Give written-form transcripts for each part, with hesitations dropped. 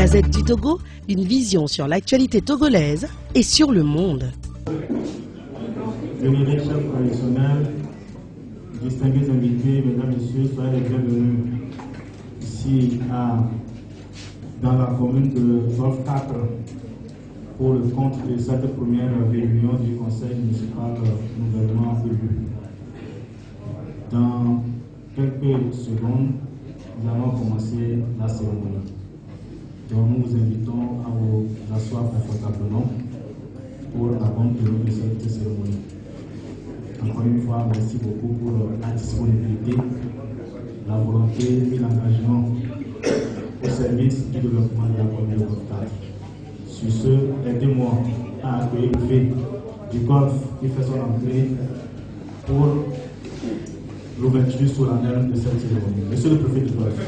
Gazette du Togo, une vision sur l'actualité togolaise et sur le monde. Vénérés chefs traditionnels, distingués invités, mesdames et messieurs, soyez les bienvenus ici dans la commune de Golfe 4 pour le compte de cette première réunion du conseil municipal nouvellement élu. Dans quelques secondes, nous allons commencer la cérémonie. Donc nous vous invitons à vous asseoir confortablement pour la bonne tenue de cette cérémonie. Encore une fois, merci beaucoup pour la disponibilité, la volonté et l'engagement au service du développement de la commune de Golfe 4. Sur ce, aidez-moi à accueillir le préfet du Golfe qui fait son entrée pour l'ouverture solennelle de cette cérémonie. Monsieur le préfet du Golfe.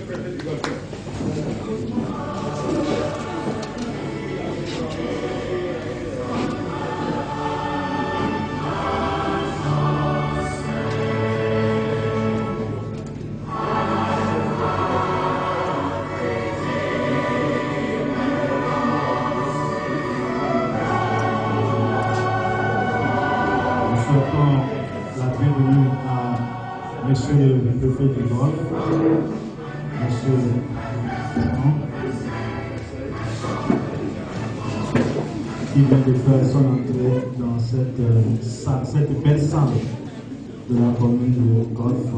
La bienvenue à monsieur le préfet du Golfe, monsieur qui vient de faire son entrée dans cette belle salle de la commune de Golfe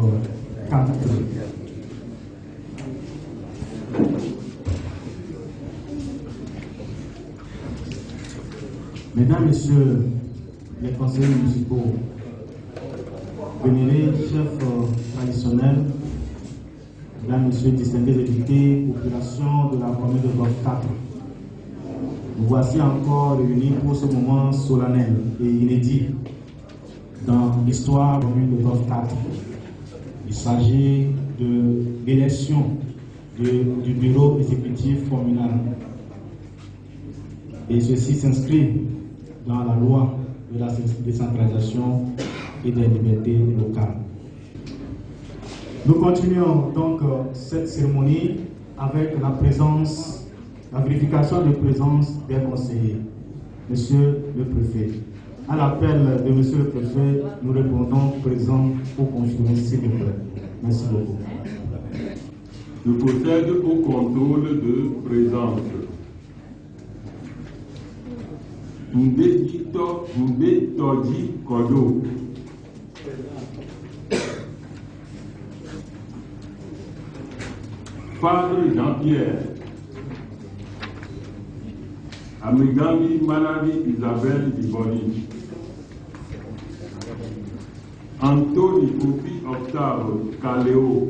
4. Mesdames, messieurs les conseillers municipaux, vénérés chefs traditionnels, mesdames, messieurs, distingués invités, population de la commune de Golfe 4. Nous voici encore réunis pour ce moment solennel et inédit dans l'histoire de la commune de Golfe 4. Il s'agit de l'élection du bureau exécutif communal. Et ceci s'inscrit dans la loi de la décentralisation et des libertés locales. Nous continuons donc cette cérémonie avec la vérification de présence des conseillers. Monsieur le préfet, à l'appel de monsieur le préfet, nous répondons présent pour confirmer s'il vous plaît. Merci beaucoup. Je procède au contrôle de présence. Mbe Toji Kodo. Padre Jean-Pierre. Amigami Malami Isabelle Diboni. Anthony Kofi Octave Kaleo.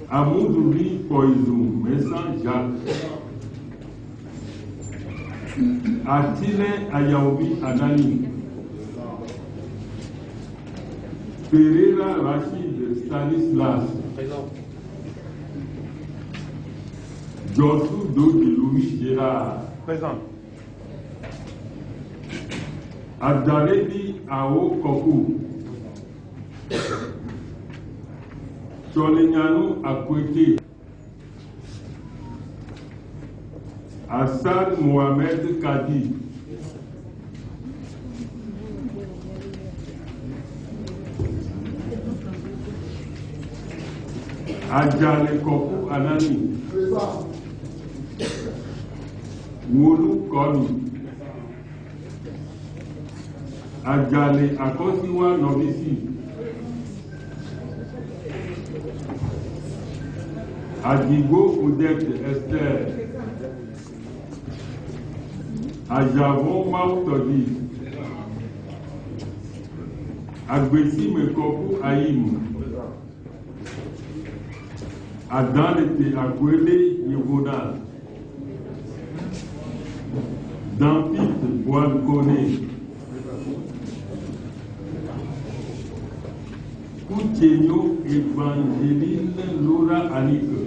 Amoudouri Poizou Messan Jacques. Atile Ayaobi Anani. Pereira Rachid Stanislas. Josu Dogi Louis Gérard. Présent. Adarebi Ao Koku. Solegnano Akwete. Hassan Mohamed Kadi. Adjale Koku Anani. Wolu Koni. Adjale Akosiwa Novisi. Adigo Odette Esther. Ajavon Martodi. Agbesi Mekoku Aïm. Adanete Akwele Yevoda. Dampit Boankone. Kouchenyo Evangeline Laura Anike.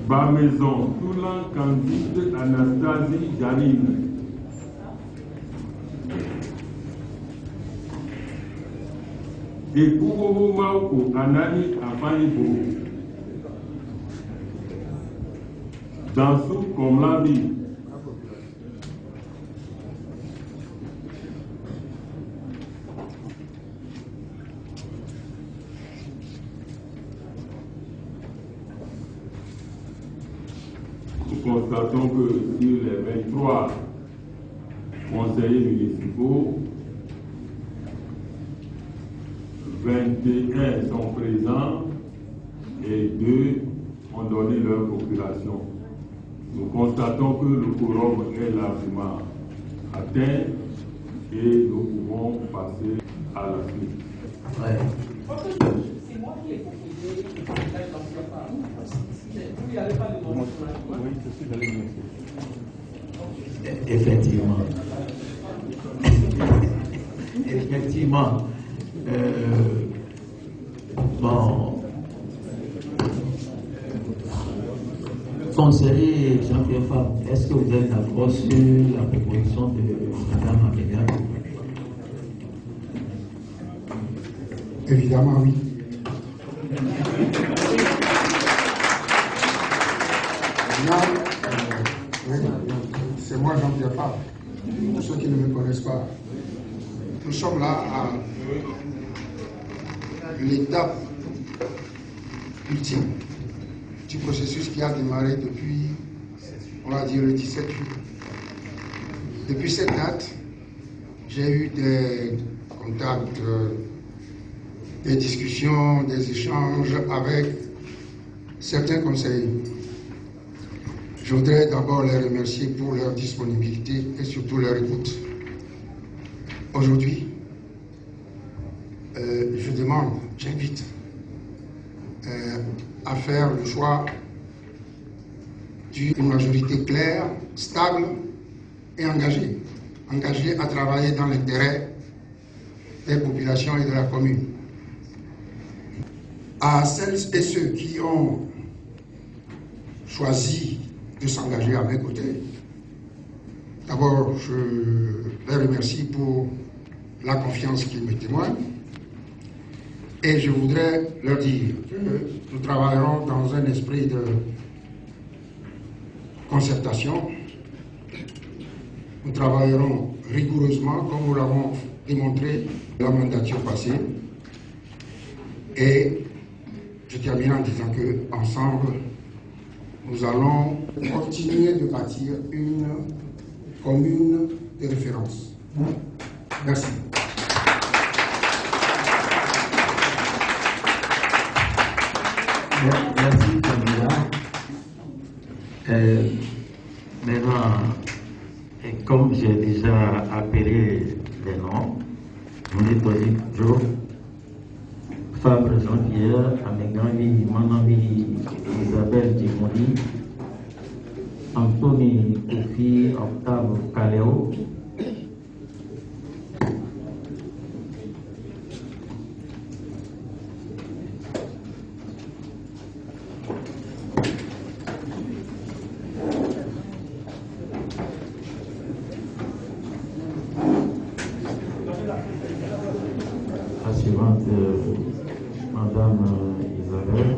Bamaison Toulan Candide Anastasie Janine. Et pour vous, Mauko, Anani, Afanibo, dans ce comme la vie. Nous constatons que sur les 23 conseillers municipaux, 21 sont présents et 2 ont donné leur procuration. Nous constatons que le quorum est largement atteint et nous pouvons passer à la suite. Ouais. C'est moi qui ai proposé le candidat de l'ancien part. Vous n'y avez pas de nom. Oui, c'est ce que j'allais dire. Effectivement. Effectivement. Bon. Conseiller Jean-Pierre Fabre, est-ce que vous êtes d'accord sur la proposition de Mme Amélia? Évidemment, oui. C'est moi, Jean-Pierre Fabre. Pour ceux qui ne me connaissent pas, nous sommes là à l'étape ultime du processus qui a démarré depuis, on va dire, le 17 juillet. Depuis cette date, j'ai eu des contacts, des discussions, des échanges avec certains conseillers. Je voudrais d'abord les remercier pour leur disponibilité et surtout leur écoute. Aujourd'hui, je demande, j'invite à faire le choix d'une majorité claire, stable et engagée. Engagée à travailler dans l'intérêt des populations et de la commune. À celles et ceux qui ont choisi de s'engager à mes côtés, d'abord, je les remercie pour la confiance qu'ils me témoignent et je voudrais leur dire que nous travaillerons dans un esprit de concertation. Nous travaillerons rigoureusement comme nous l'avons démontré la mandature passée et je termine en disant que ensemble nous allons continuer de bâtir une commune de référence. Merci. Merci, candidat. Maintenant, comme j'ai déjà appelé les noms, Mounetoli Joe, Fabre Jean-Pierre, Amengami Manami Isabelle Djimoni, Anthony Kofi Octave Kaleo, la suivante, Madame Isabelle.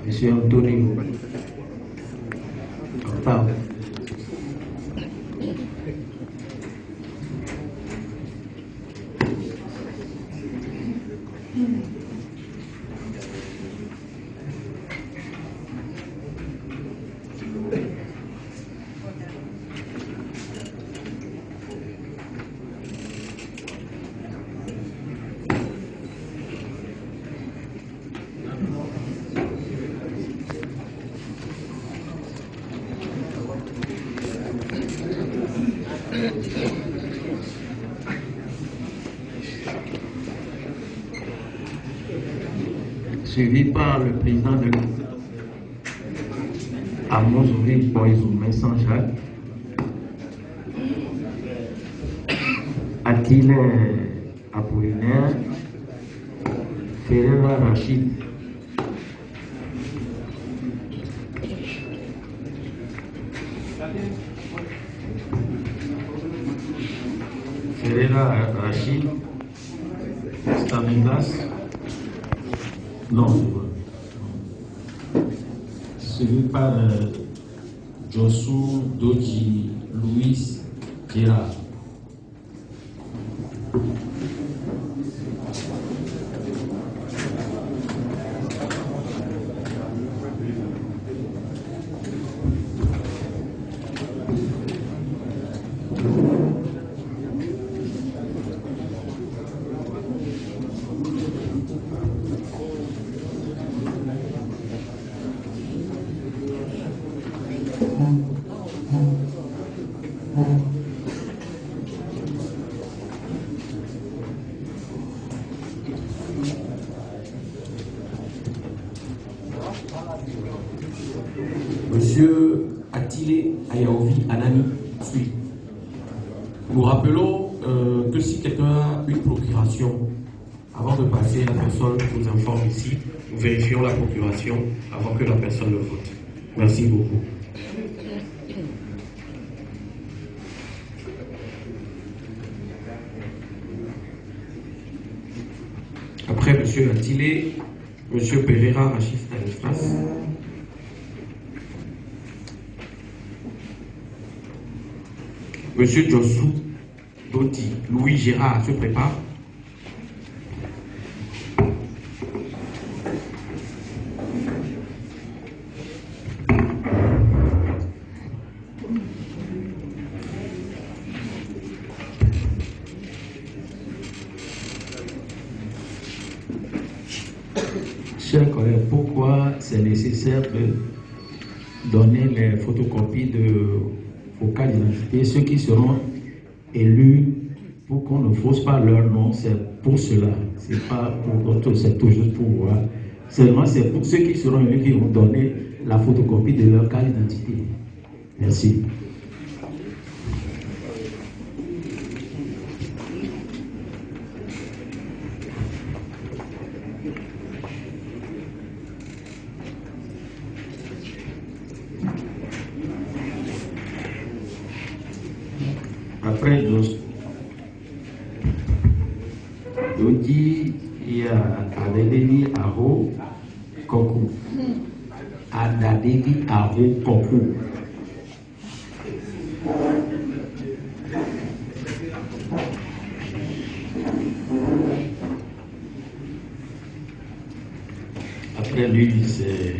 Monsieur Anthony Octave. suivi par le président de Amozouri Boisoumé Saint-Jacques, Attile Apollinaire, Ferreira Rachid, Rachid, Stamendas, non, suivi par Josu Doji Louis Gérard. Monsieur Attile Ayaovi Anani suit. Nous rappelons que si quelqu'un a une procuration, avant de passer, la personne nous informe ici. Nous vérifions la procuration avant que la personne le vote. Merci beaucoup. Après Monsieur Attile, Monsieur Pereira Rachid Stanislas. Monsieur Josu Doti Louis Gérard se prépare. Chers collègues, pourquoi c'est nécessaire de donner les photocopies de vos cartes d'identité, ceux qui seront élus, pour qu'on ne fausse pas leur nom, c'est pour cela. C'est pas pour d'autres, c'est toujours pour voir. Seulement, c'est pour ceux qui seront élus qui vont donner la photocopie de leur carte d'identité. Merci. Après Dodi, il y a Adadeli Aro Koku. Adadeli Aro Koku. Après lui, c'est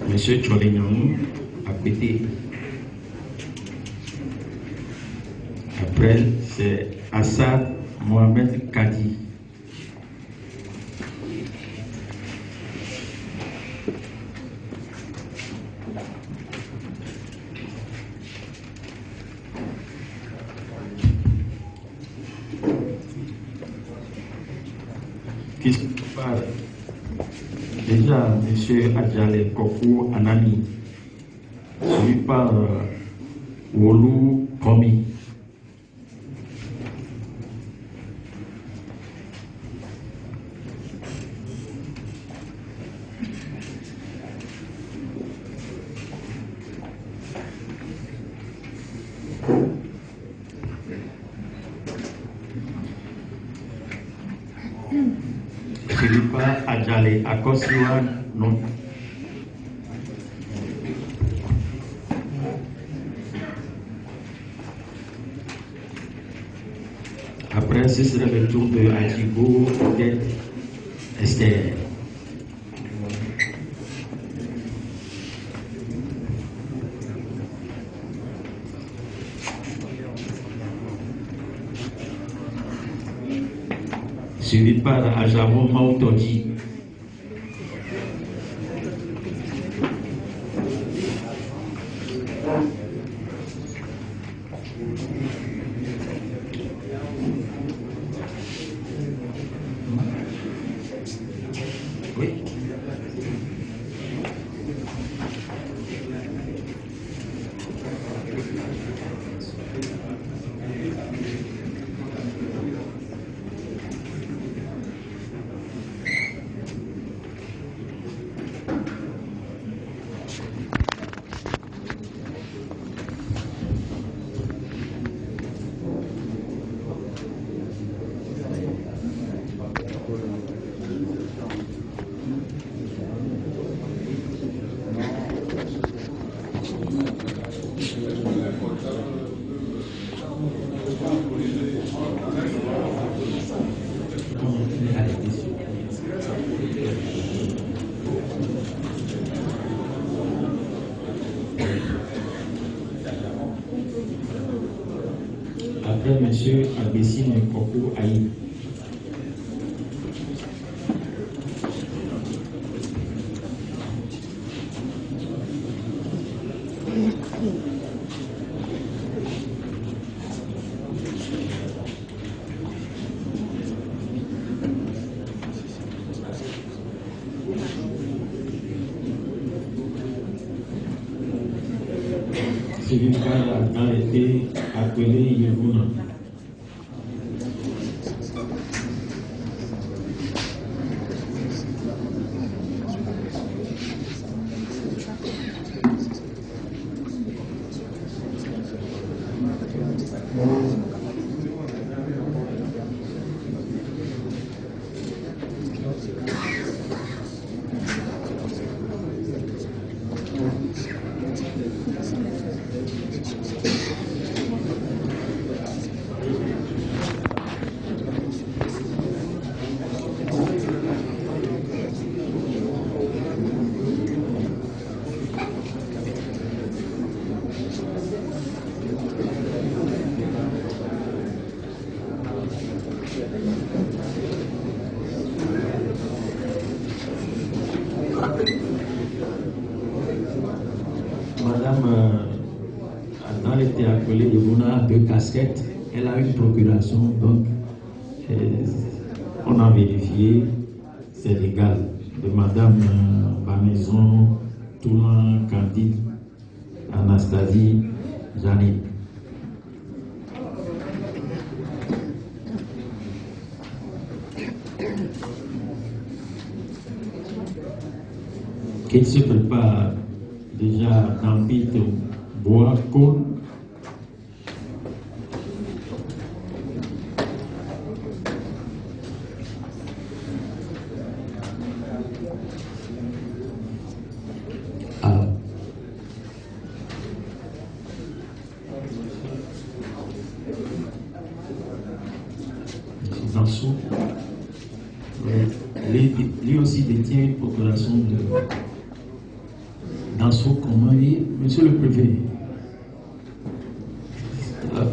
M. Cholignon à côté. Après, c'est Assad Mohamed Kadi. Qui se parle déjà M. Adjale Kokou Anani, suivi par Wolu Komi. Philippa Adjale Akosiwa non. Après, ce sera le tour de Adjigo Odette Esther. Suivi par Ajamo Mautodi. Oui. Après, M. Abessine Koko Aïe. Celui qui a été appelé Yevuna. Madame Adnan était appelée Yevuna de casquette. Elle a une procuration, donc on a vérifié, c'est légal. De Madame Bamaison, Toulan Candide, Anastasie, Janine. Qu'il se prépare déjà dans Pite Bois Cône. Alors, Nansou, lui aussi détient une procuration de Nansou, comment dire, monsieur le préfet.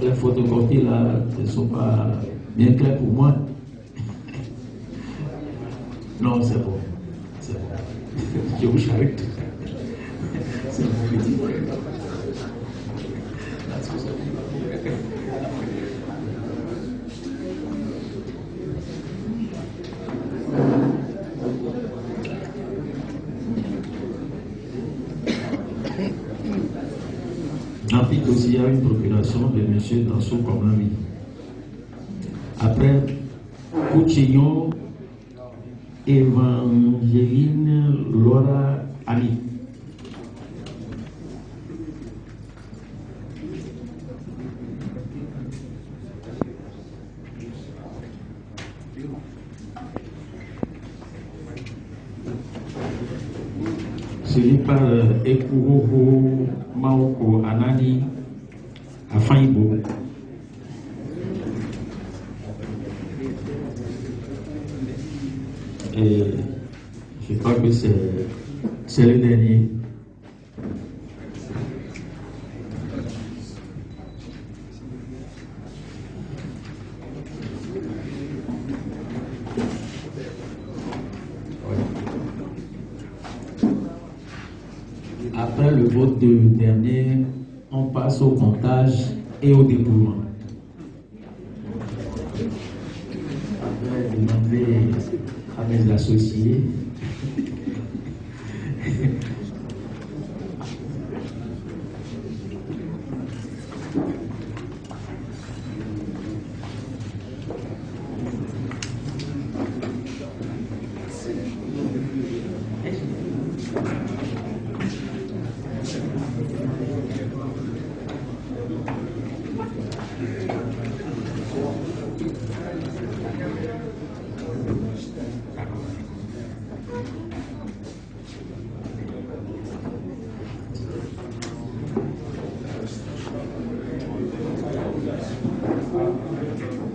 Les photocopies là ne sont pas bien claires pour moi. Non, c'est bon. C'est bon. Je vous charrette. C'est mon petit frère. Ensuite aussi, il y a une procuration de M. Nansou Komami. Après, Couchillon, Évangéline Laura Ali. Celui par Ekouroho Maoko Anani à Faïbo. Et je crois que c'est le dernier. Après le vote de dernier, on passe au comptage et au dépouillement. Je vais demander à mes associés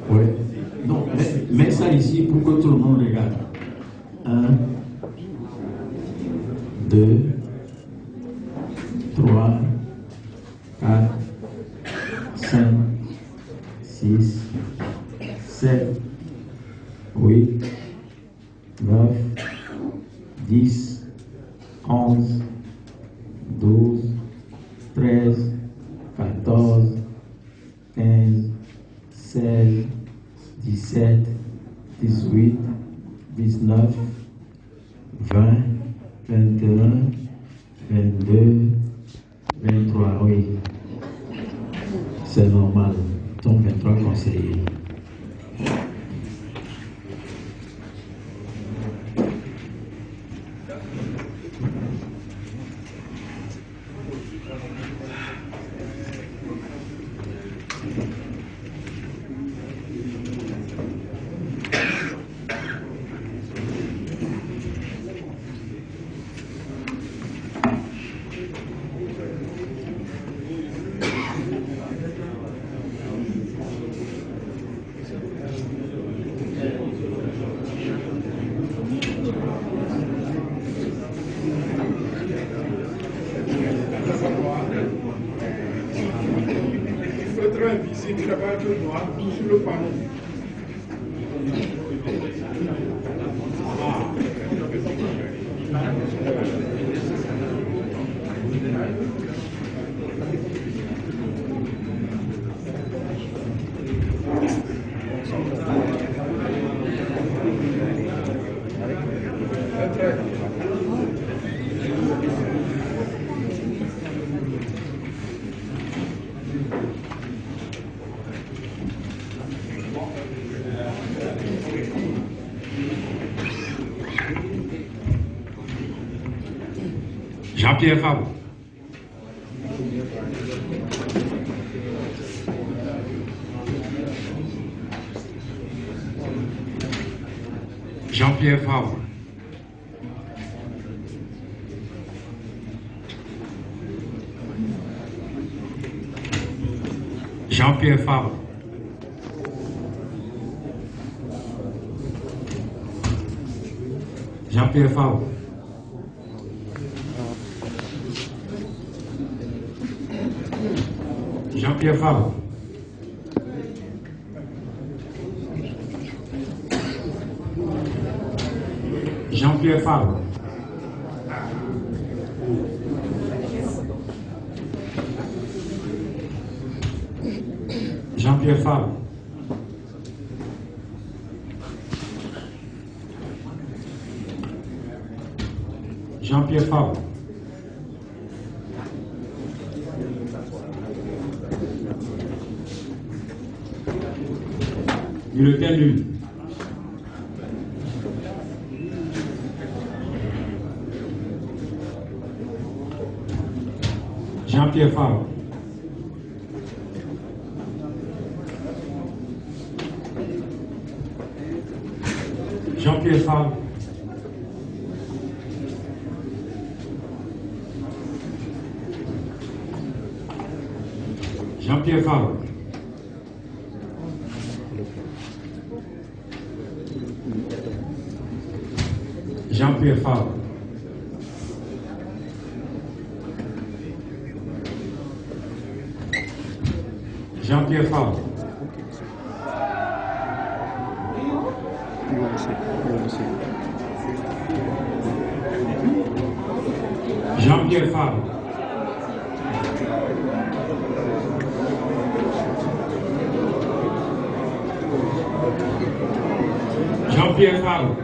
Oui. Donc, mets ça ici pour que tout le monde regarde. 1, 2, 3, 4, 5, 6, 7, 8, 9, 10, 11, 12, 13, 14, 15, 16, 17, 18, 19, 20, 21, 22, 23, oui. C'est normal. Donc 23 conseillers. C'est là-bas que moi, sur le panneau. Jean-Pierre Fabre. Jean-Pierre Fabre. Jean-Pierre Fabre. Jean-Pierre Fabre. Jean-Pierre Fabre. Jean-Pierre Fabre. Jean-Pierre Fabre. Jean-Pierre Fabre. Bulletin nul. Jean-Pierre Fabre. Jean-Pierre Fabre. Jean-Pierre Fabre. Jean-Pierre Fabre. Jean-Pierre Fabre. Jean-Pierre Fabre. Jean-Pierre Fabre.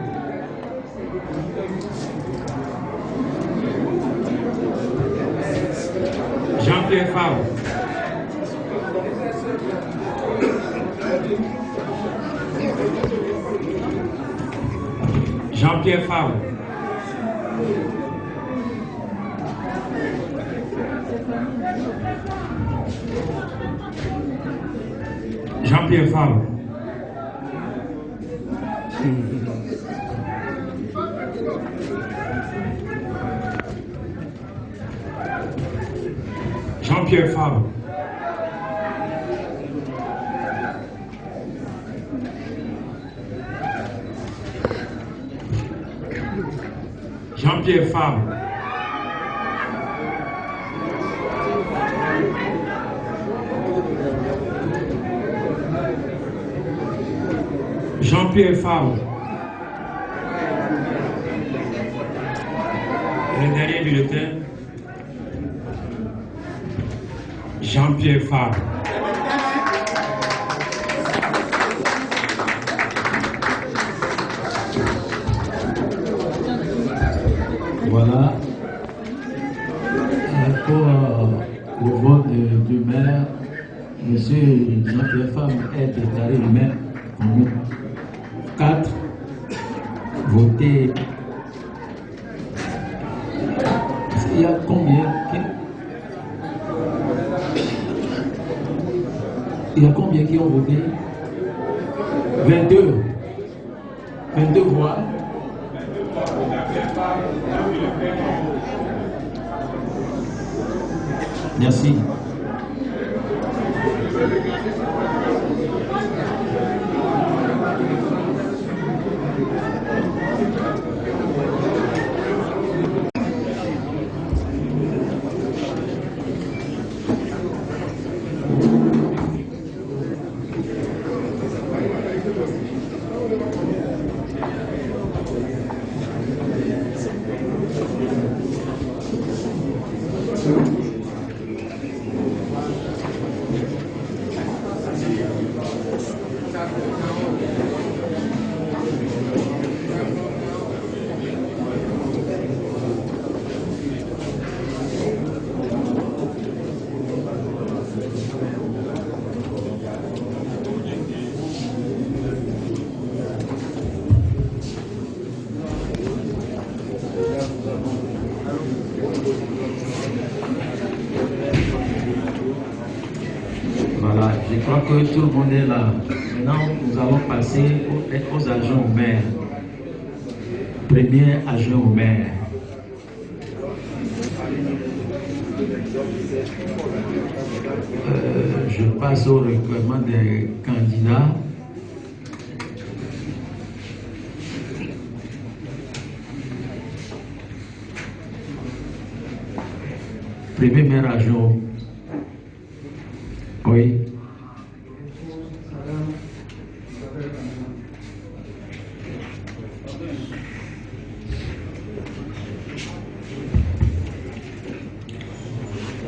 Jean-Pierre Favre. Jean-Pierre Favre. Jean-Pierre Favre. Jean-Pierre Favre. Jean-Pierre Favre. Jean-Pierre Favre. Et le dernier bulletin, Jean-Pierre Favre. Voilà. Pour le vote du maire, M. Jean-Pierre Favre est déclaré maire en 4 votés. Il y a combien? Il y a combien qui ont voté? 22. 22 voix. Merci. Voilà, je crois que tout le monde est là. Maintenant, nous allons passer aux agents au maire. Premier agent au maire. Je passe au recueillement des candidats. Premier maire adjoint. Oui.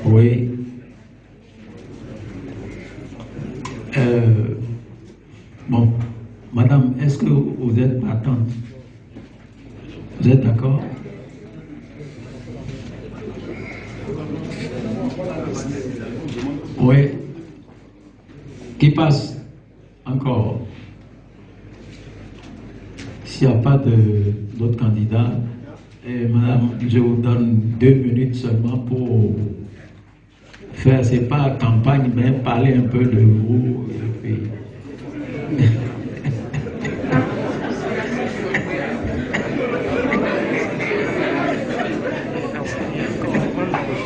Oui. Bon, madame, est-ce que vous êtes partante? Vous êtes d'accord? Oui. Qui passe encore? S'il n'y a pas d'autres candidats, madame, je vous donne 2 minutes seulement pour faire, c'est pas campagne, mais parler un peu de vous.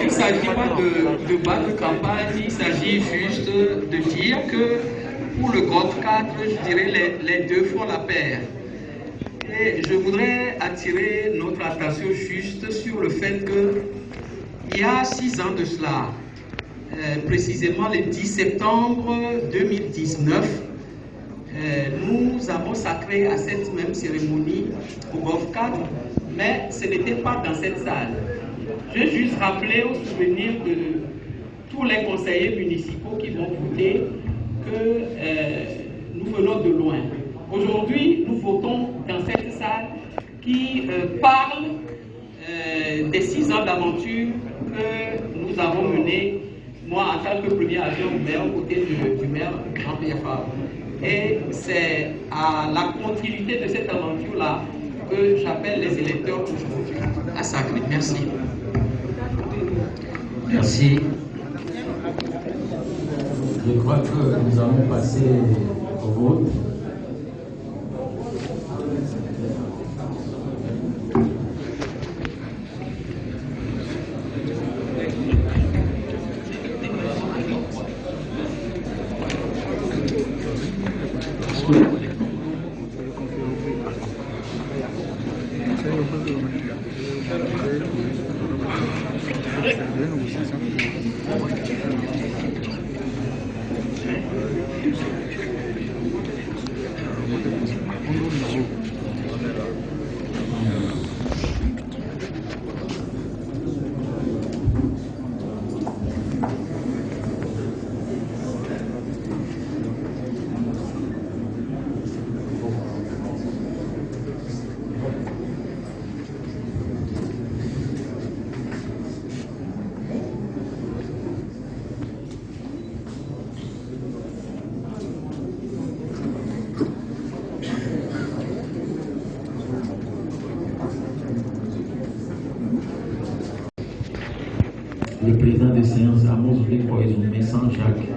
Il ne s'agit pas de battre campagne, il s'agit juste de dire que pour le GOT 4, je dirais les deux font la paire. Et je voudrais attirer notre attention juste sur le fait que il y a 6 ans de cela, précisément le 10 septembre 2019, nous avons sacré à cette même cérémonie au GOT 4, mais ce n'était pas dans cette salle. Je vais juste rappeler au souvenir de tous les conseillers municipaux qui vont voter que nous venons de loin. Aujourd'hui, nous votons dans cette salle qui parle des 6 ans d'aventure que nous avons menés moi en tant que premier adjoint au maire, aux côtés du maire Jean-Pierre Fabre. Et c'est à la continuité de cette aventure-là que j'appelle les électeurs aujourd'hui à Sacré. Merci. Merci. Je crois que nous allons passer au vote. Le président de séance Amos Poison Saint-Jacques.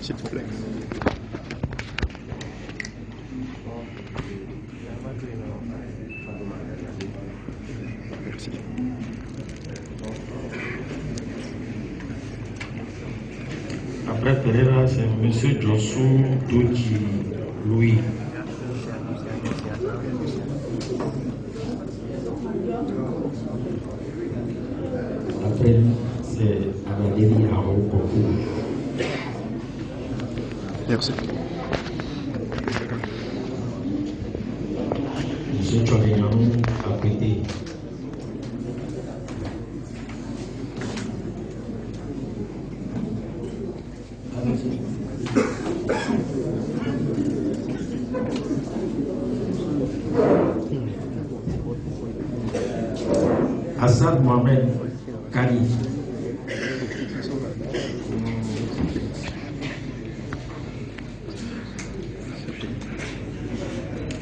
S'il vous plaît. Merci. Après Pereira, c'est M. Jossou Doji Louis. Après, c'est Amadeli Aroukoko. Merci. Monsieur Choualignanou a prêté. Hassan Mohamed Kani.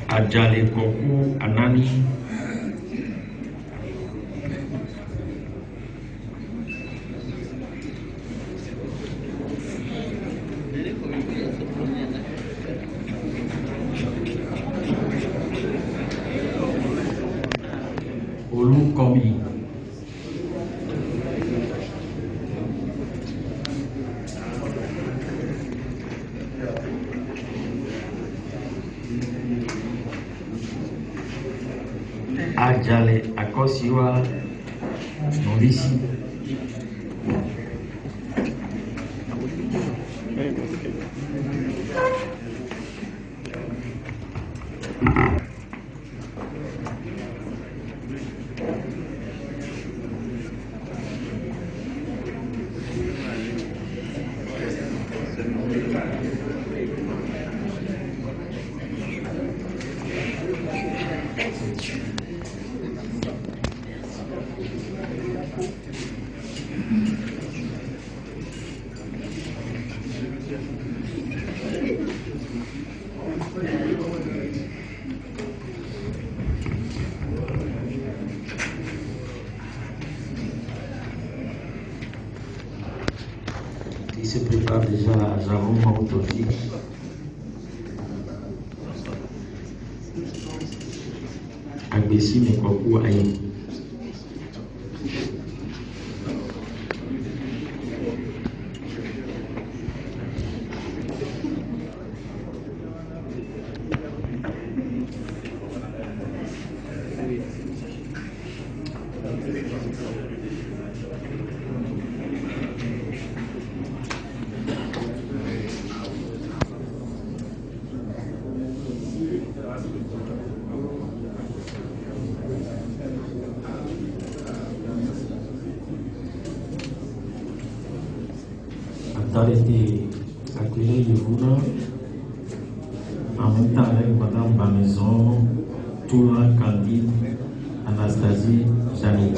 Adjale Koku Anani. Olu Komi. Adjale Akosiwa Norisi. Il se prépare déjà à Javon Mautoti. Agbesi Mekwaku Ayi. Été accueilli de vous en même temps avec Madame Bamaison, Toura Candide, Anastasie Janine.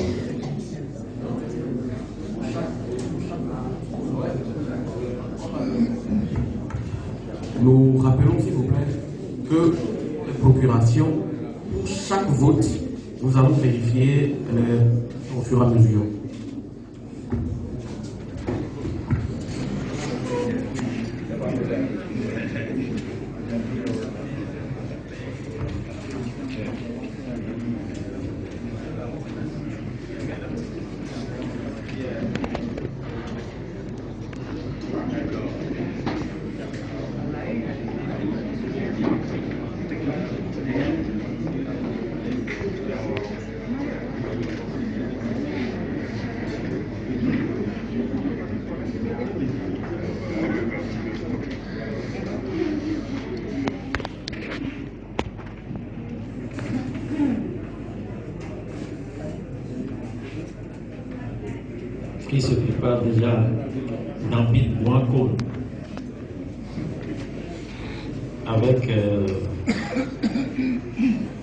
Nous rappelons s'il vous plaît que les procurations, pour chaque vote, nous allons vérifier au fur et à mesure. Qui se prépare déjà dans Bit Boinco avec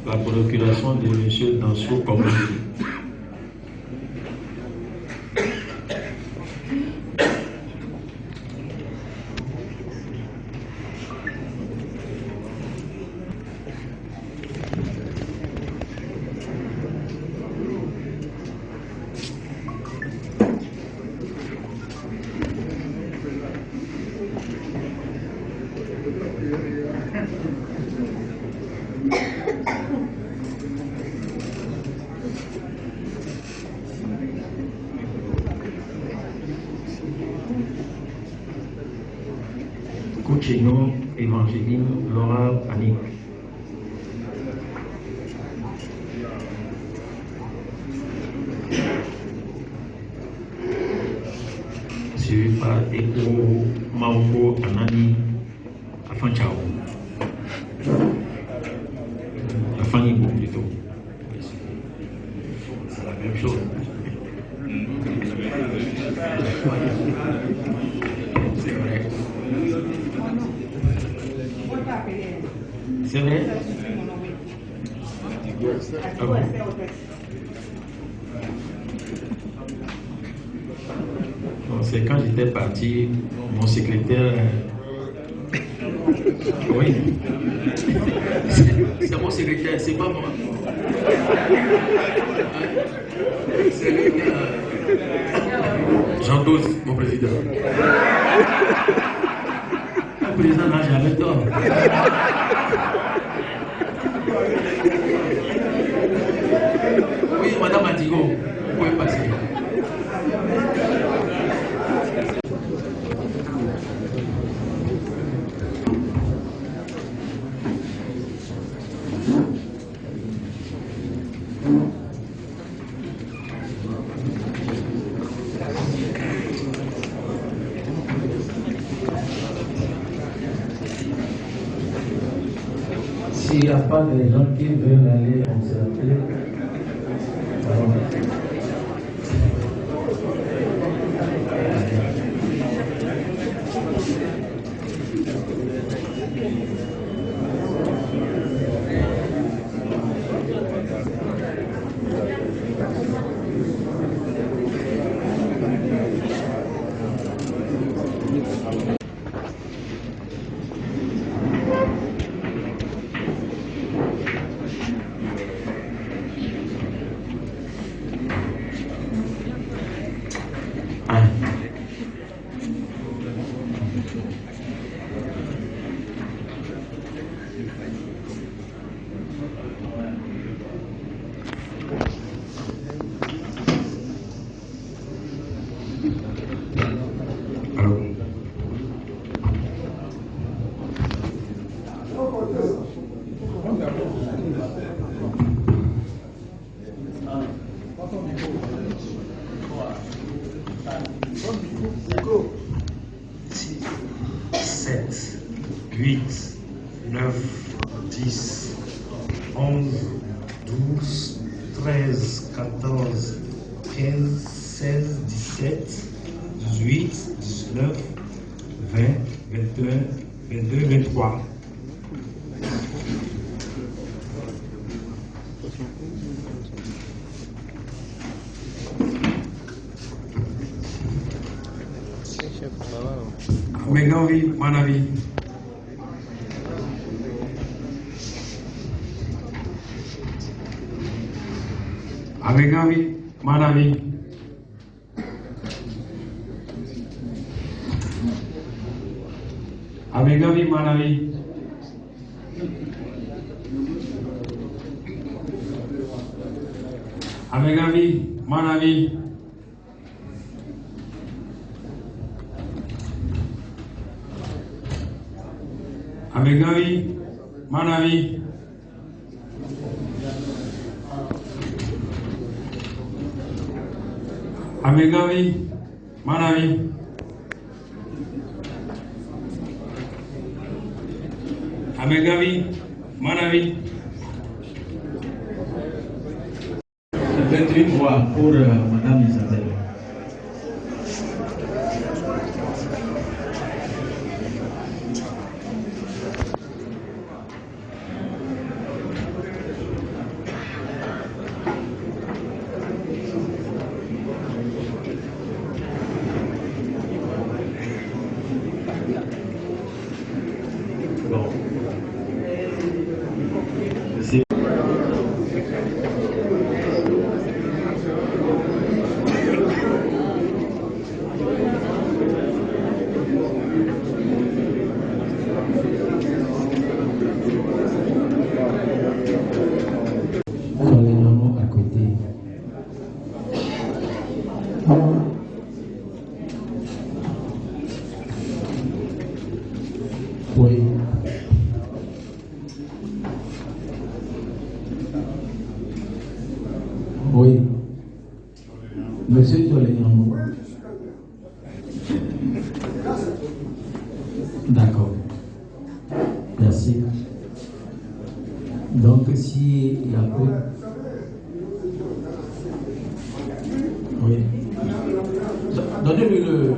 la procuration de M. Danso Kombi. Coachino, Évangéline, Laura, Annick. Suivi par Eko, Maoko, Anani, Afanchao. Afanibo plutôt. C'est la même chose. C'est vrai. C'est vrai? Ah bon? Bon, c'est quand j'étais parti, mon secrétaire. Oui. C'est mon secrétaire, c'est pas moi. C'est lui qui a. Jean Dose, mon président. Le président n'a jamais tort. Oui, Madame Madigo, vous pouvez passer. S'il n'y a pas de gens qui veulent aller observer, 7, 8, 9, 10, 11, 12, 13, 14, 15, 16, 17, 18, 19, 20, 21, 22, 23. Megavi, Manavi. Megavi, Manavi. Megavi, Manavi. Megavi, Manavi. Megavi, Manavi. Megavi, Manavi. Megavi, Manavi. 21 voix pour Madame Isabelle. Oui. Oui. Monsieur Toléniamo. D'accord. Merci. Donc, si il y a peu... Oui. Donnez-lui le...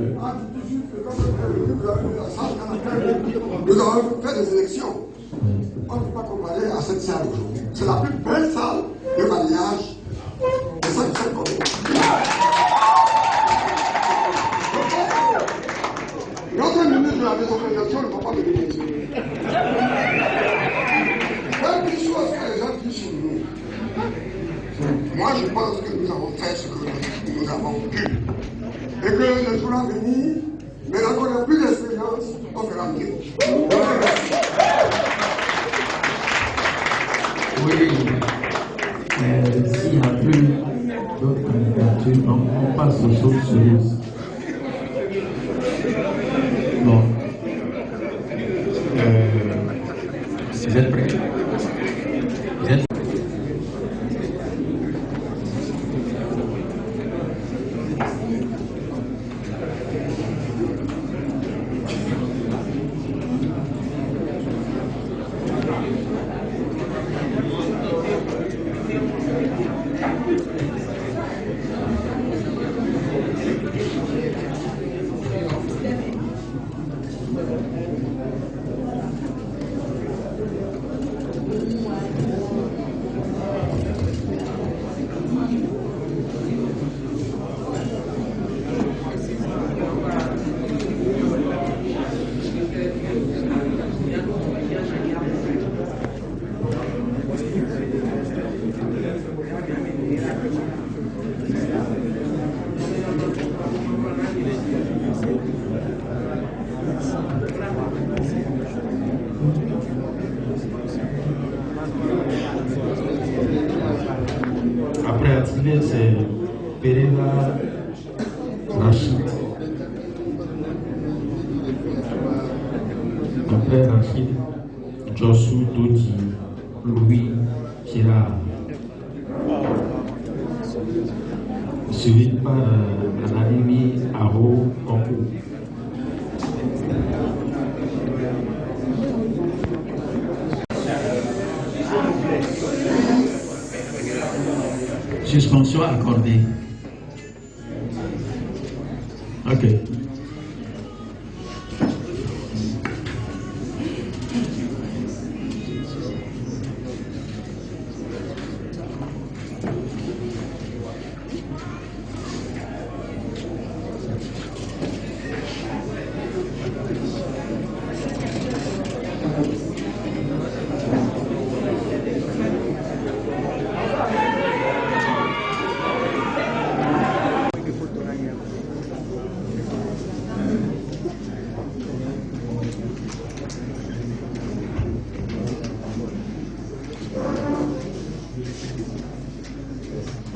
Nous avons fait des élections. On ne peut pas comparer à cette salle aujourd'hui. C'est la plus belle salle de mariage de cette commune. Notre ministre de la désorganisation ne va pas me dire. Quelle chose que les gens disent sur nous. Moi, je pense que nous avons fait ce que nous avons pu. Et que le jour à venir, maintenant qu'on n'a plus d'expérience, on fera mieux. Oui, s'il n'y a plus d'autres candidatures, on passe aux autres choses. Bon. Vous êtes prêts? Vous êtes... Après Attilé, c'est Pereira Rachid. Après Rachid, Josu Dodi, Louis Girard. suivi par Ananimi Aro Konkou. Suspension accordée. Ok.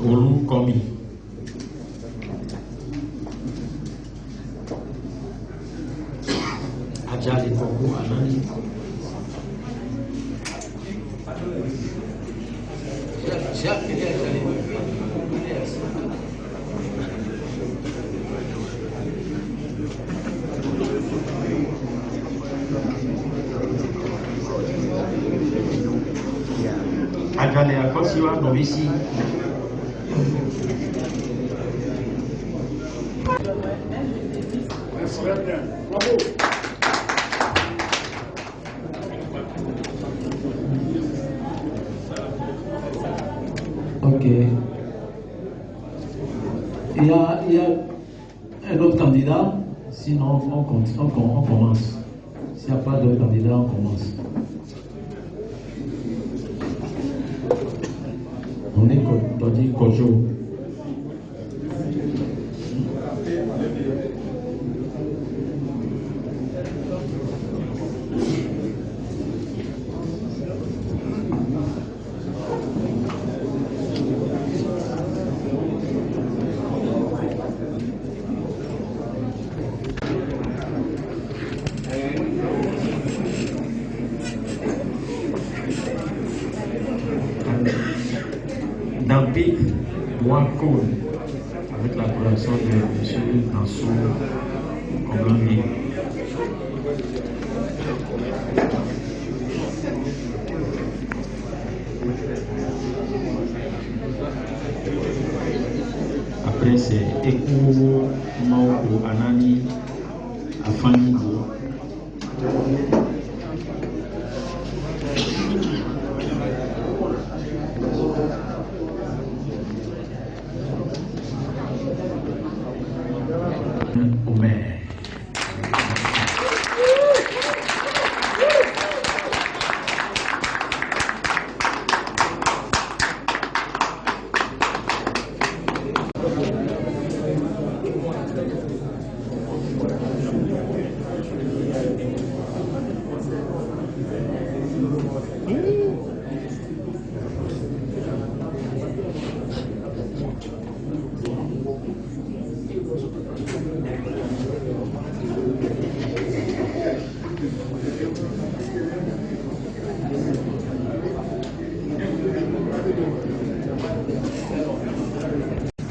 Olu Komi. Ajali Kongo Anani. Ajali Akosiwa Novisi. Ok. Il y a un autre candidat, sinon on commence. S'il n'y a pas d'autre candidat, on commence. On est Dodi Kojo. Dampik Wakoun, avec la collaboration de M. Nassou Konglangi. Après c'est Ekou Mao Anani Afani.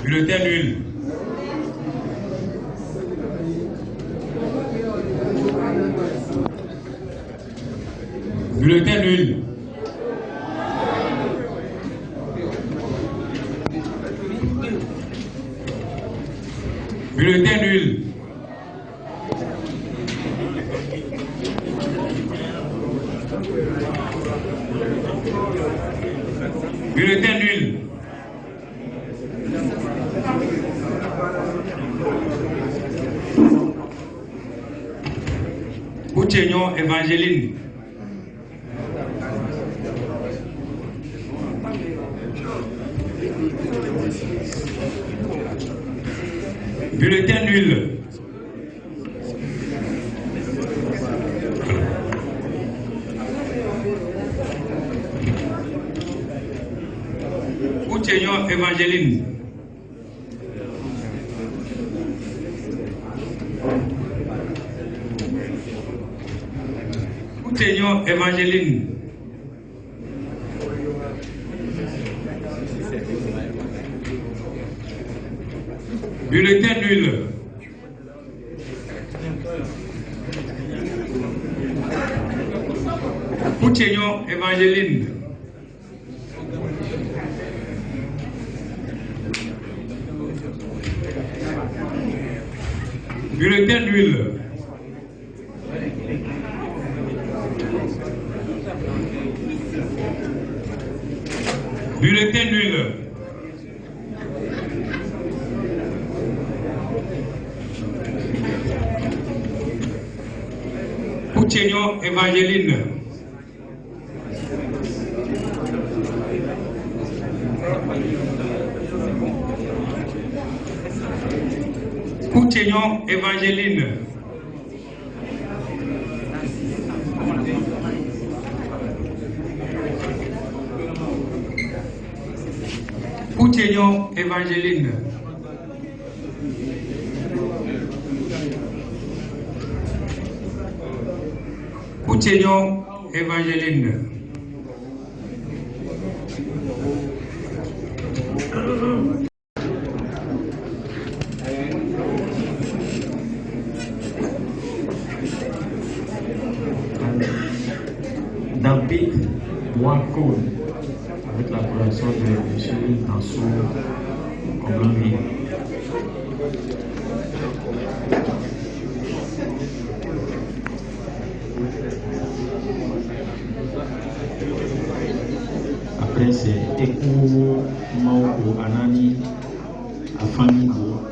Bulletin nul. Bulletin nul. Bulletin nul. Bulletin nul. Bouchénion Evangeline. Bulletin nul. Bouchénion Evangeline. Bouchénion Evangeline. Bulletin nul. Pouchénion Evangeline. Bulletin nul. Bulletin nul. Pouchénion Evangeline. Pouchénion Evangeline. Pouchénion Evangeline. Pouchénion Evangeline. David Wacon, avec l'appellation de M. Tansou Komlangi. Après, c'est Ekou Maoko Anani Afamigo.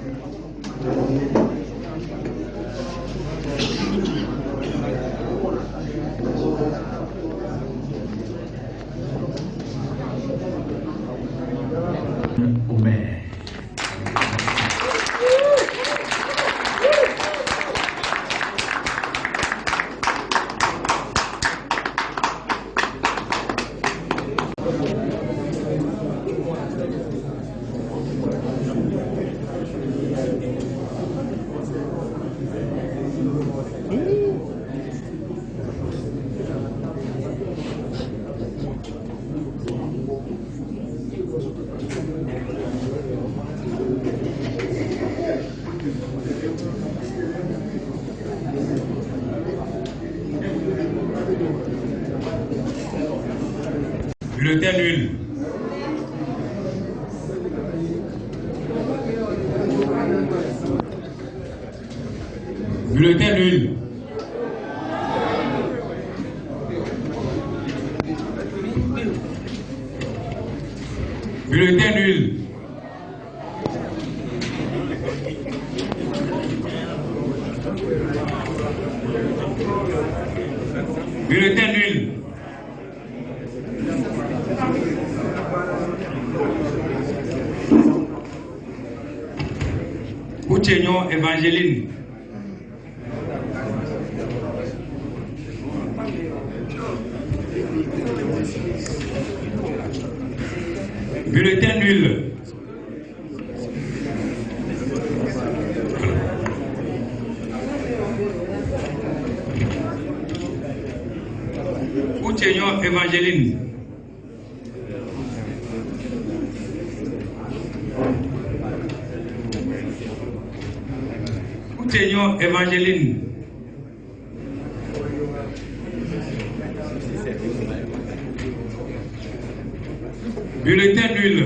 Omer. Bulletin nul. Bulletin nul. Bulletin nul. Bulletin nul. Pouchénion Evangeline. Bulletin nul. Pouchénion Evangeline. Pouchénion Evangeline. Bulletin nul.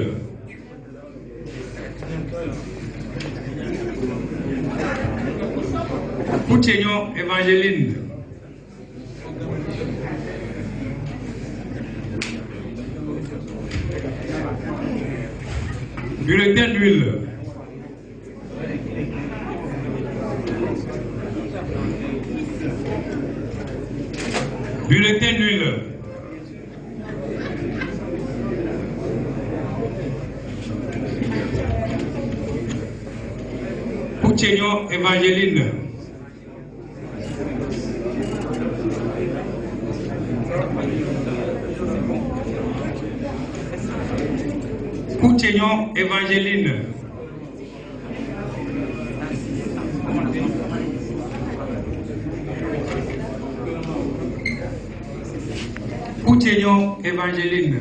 Pouchénion Evangeline. Bulletin nul. Bulletin nul. Pouchénion Evangeline. Pouchénion Evangeline. Pouchénion Evangeline.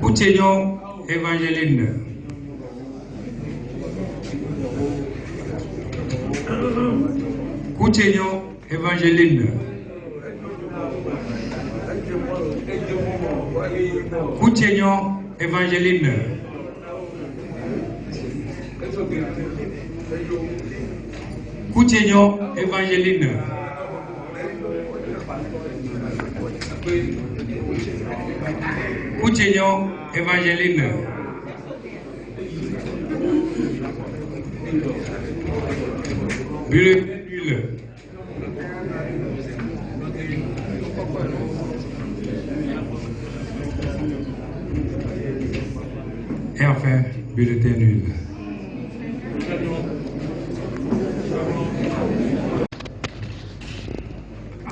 Coutinho Evangeline. Coutinho Evangeline. Coutinho Evangeline. Coutinho Evangeline. Coutinho Evangeline. Bulletin nul. Et enfin, bulletin nul.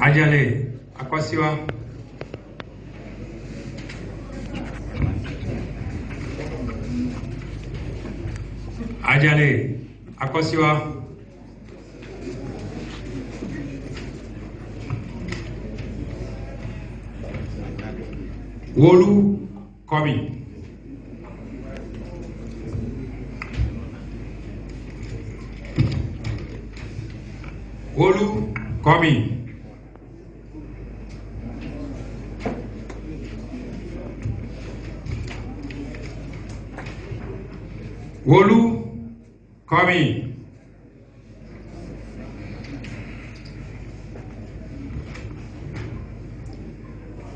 Adjale, Akwasiwa. Adjale, Akwasiwa. Wolu Komi. Wolu Komi. Wolu Komi.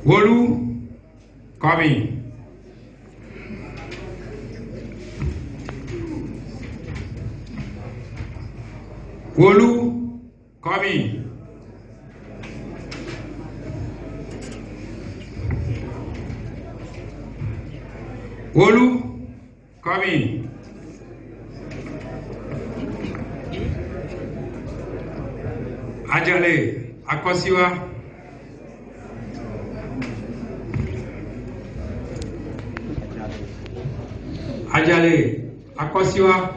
Wolu Komi. Wolu Komi. Wolu Komi. Adjale, Akwasiwa. Adjale, Akwasiwa.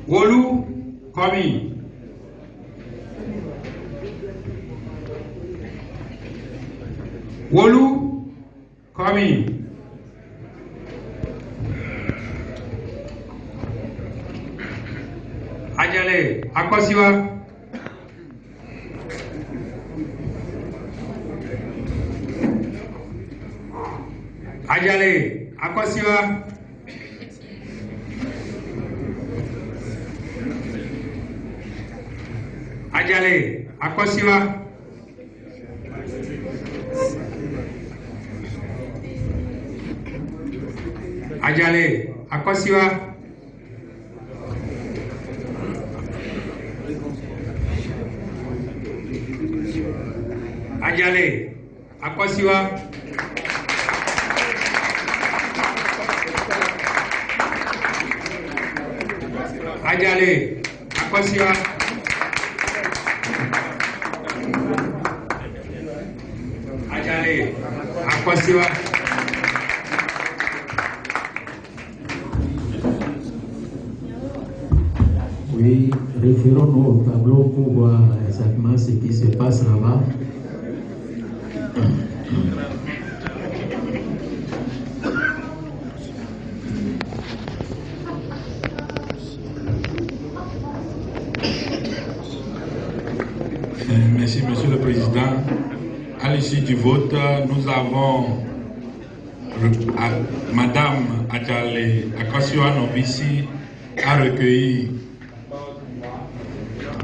Wolu Komi. Wolu Komi. Adjale, Akwasiwa. Adjale, Akwasiwa. Adjale, Akwasiwa. Adjale, Akwasiwa. Adjale, Akwasiwa. Adjale, Akwasiwa. Adjale, Akwasiwa. Oui, référons-nous au tableau pour voir exactement ce qui se passe là-bas. Merci, Monsieur le Président. À l'issue du vote, nous avons Madame Adjale Akwasiwa Nobisi a recueilli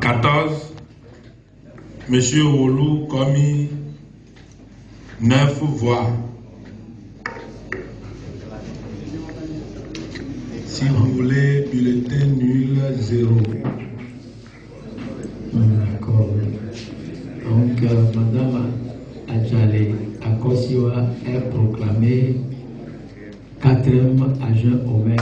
14, Monsieur Wolu Komi 9 voix. Si vous voulez, bulletin nul 0. D'accord. Donc, Madame Adjale Akwasiwa est proclamée 4e adjoint au maire.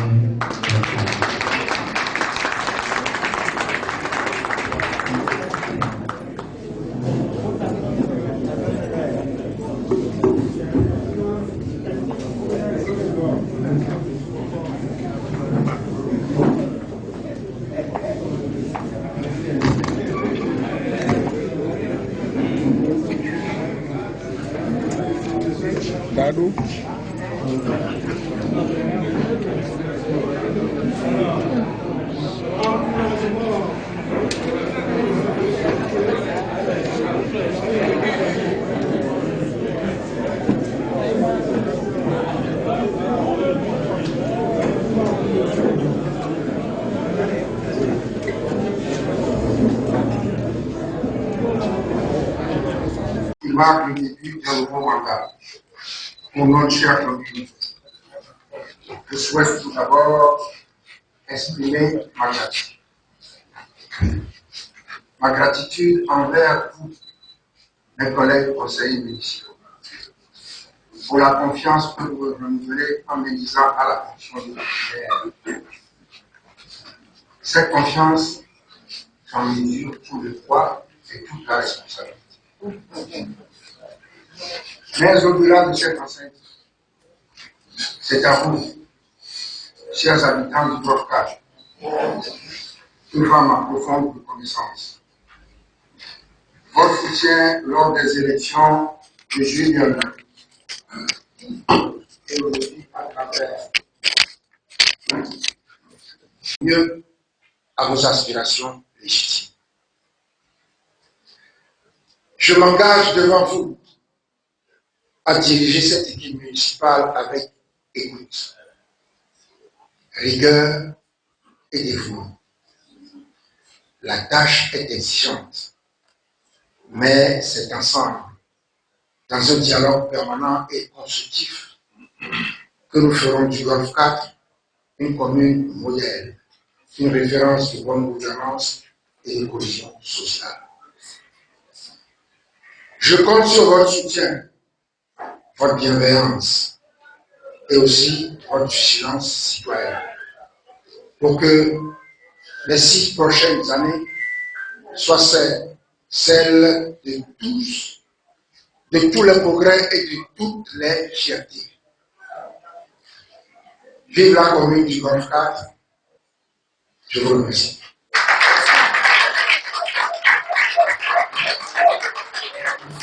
cadeau. Il marque le début d'un nouveau mandat pour notre cher communauté. Je souhaite tout d'abord exprimer ma gratitude. Ma gratitude envers tous mes collègues conseillers municipaux pour la confiance que vous renouvelez en m'élisant à la fonction de maire. Cette confiance, j'en mesure tout le poids et toute la responsabilité. Mais au-delà de cette enceinte, c'est à vous, chers habitants du Golfe 4, que va ma profonde reconnaissance. Votre soutien lors des élections de juillet dernier et aujourd'hui à travers mieux à vos aspirations légitimes. Je m'engage devant vous à diriger cette équipe municipale avec écoute, rigueur et dévouement. La tâche est exigeante, mais c'est ensemble, dans un dialogue permanent et constructif, que nous ferons du Golfe 4 une commune modèle, une référence de bonne gouvernance et de cohésion sociale. Je compte sur votre soutien, votre bienveillance et aussi votre vigilance citoyenne pour que les 6 prochaines années soient celles de tous, de tous les progrès et de toutes les fiertés. Vive la commune du Golfe 4. Je vous remercie.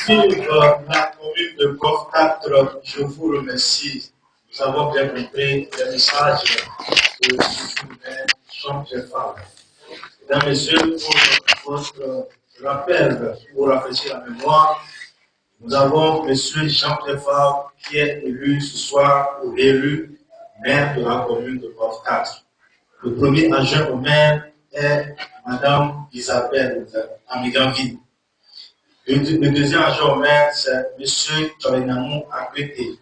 Vive la commune de Golfe 4, je vous remercie. Nous avons bien compris le message de Jean-Pierre. Mesdames, Messieurs, pour votre rappel, pour rafraîchir la mémoire, nous avons M. Jean-Pierre Favre qui est élu ce soir ou élu maire de la commune de Golfe 4. Le premier adjoint au maire est Mme Isabelle Amiganville. Le deuxième adjoint au maire, c'est M. Tcholenamou Akwete.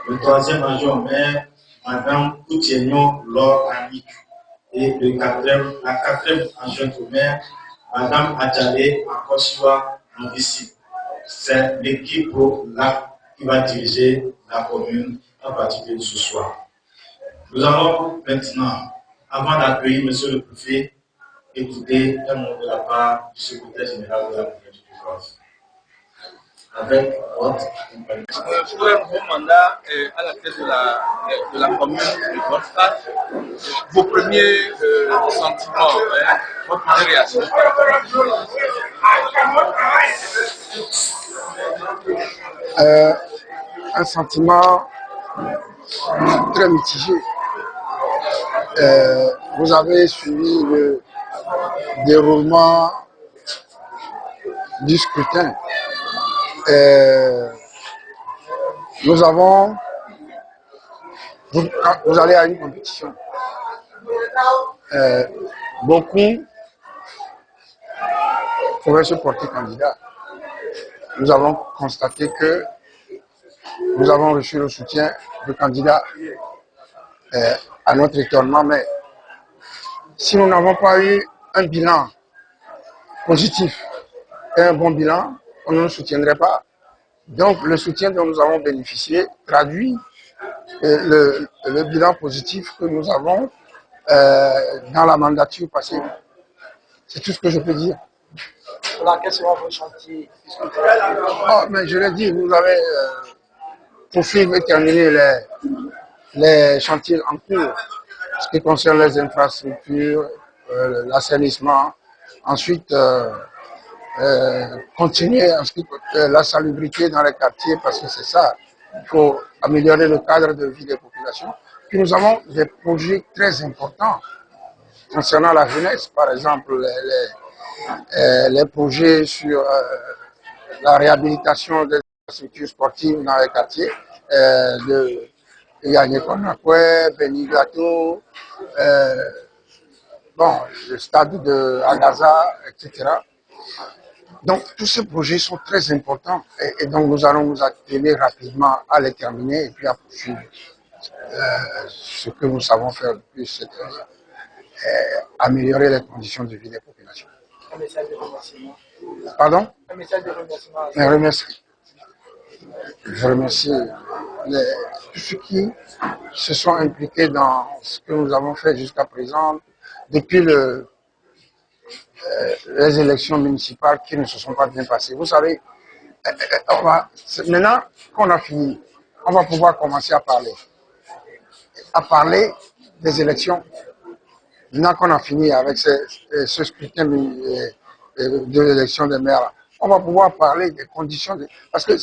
Le troisième adjoint au maire, Mme Koutienyo Laure Annick. Et la quatrième adjointe au maire, Mme Adjale Akoshiwa Ambissi. C'est l'équipe là qui va diriger la commune à partir de ce soir. Nous allons maintenant, avant d'accueillir M. le préfet, écouter un mot de la part du secrétaire général de la commune du Golfe. Avec votre accompagnement. Pour un bon mandat à la tête de la commune du Golfe 4, vos premiers sentiments, votre première réaction. Un sentiment très mitigé. Vous avez suivi le déroulement du scrutin. Nous avons, vous allez à une compétition. Beaucoup pouvaient se porter candidat. Nous avons constaté que nous avons reçu le soutien de candidats à notre étonnement, mais si nous n'avons pas eu un bilan positif et un bon bilan, on ne nous soutiendrait pas. Donc le soutien dont nous avons bénéficié traduit le bilan positif que nous avons dans la mandature passée. C'est tout ce que je peux dire. Voilà, quels seront vos chantiers? Oh, mais je l'ai dit, vous avez poursuivre et terminer les chantiers en cours, ce qui concerne les infrastructures, l'assainissement. Ensuite, continuer en ce qui la salubrité dans les quartiers, parce que c'est ça il faut améliorer le cadre de vie des populations. Puis nous avons des projets très importants concernant la jeunesse, par exemple les projets sur la réhabilitation des structures sportives dans les quartiers de Yannikonakwe, Benigato, le stade de Agaza, etc. Donc tous ces projets sont très importants et donc nous allons nous atteler rapidement à les terminer et puis à poursuivre ce que nous savons faire depuis cette année, améliorer les conditions de vie des populations. Un message de remerciement. Pardon? Un message de remerciement. Je remercie tous ceux qui se sont impliqués dans ce que nous avons fait jusqu'à présent, depuis les élections municipales qui ne se sont pas bien passées. Vous savez, maintenant qu'on a fini, on va pouvoir commencer à parler des élections. Maintenant qu'on a fini avec ce scrutin de l'élection des maires, on va pouvoir parler des conditions, parce que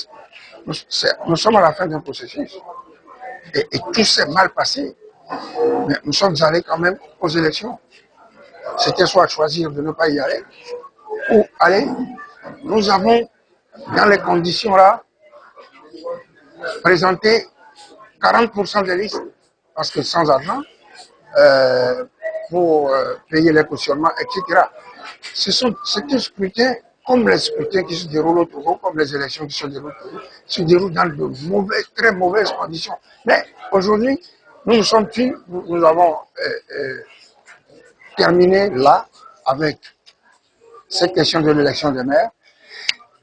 nous sommes à la fin d'un processus et tout s'est mal passé, mais nous sommes allés quand même aux élections. C'était soit choisir de ne pas y aller ou aller. Nous avons, dans les conditions là, présenté 40% des listes, parce que sans argent, pour payer les cautionnements, etc. C'est un scrutin comme les scrutins qui se déroulent au Togo, comme les élections qui se déroulent au Togo, se déroulent dans de très mauvaises conditions. Mais aujourd'hui, nous sommes tous, nous avons terminé là avec cette question de l'élection des maires.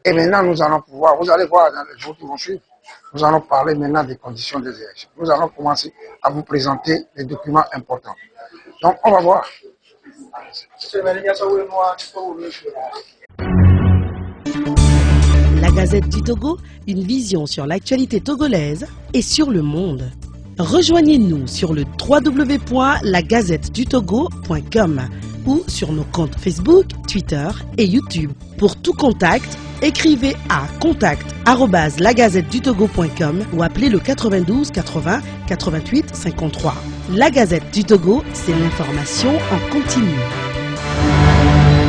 Et maintenant, nous allons pouvoir, vous allez voir dans les jours qui vont suivre, nous allons parler maintenant des conditions des élections. Nous allons commencer à vous présenter les documents importants. Donc, on va voir. La Gazette du Togo, une vision sur l'actualité togolaise et sur le monde. Rejoignez-nous sur le www.lagazettedutogo.com ou sur nos comptes Facebook, Twitter et YouTube. Pour tout contact, écrivez à contact@lagazettedutogo.com ou appelez le 92 80 88 53. La Gazette du Togo, c'est l'information en continu.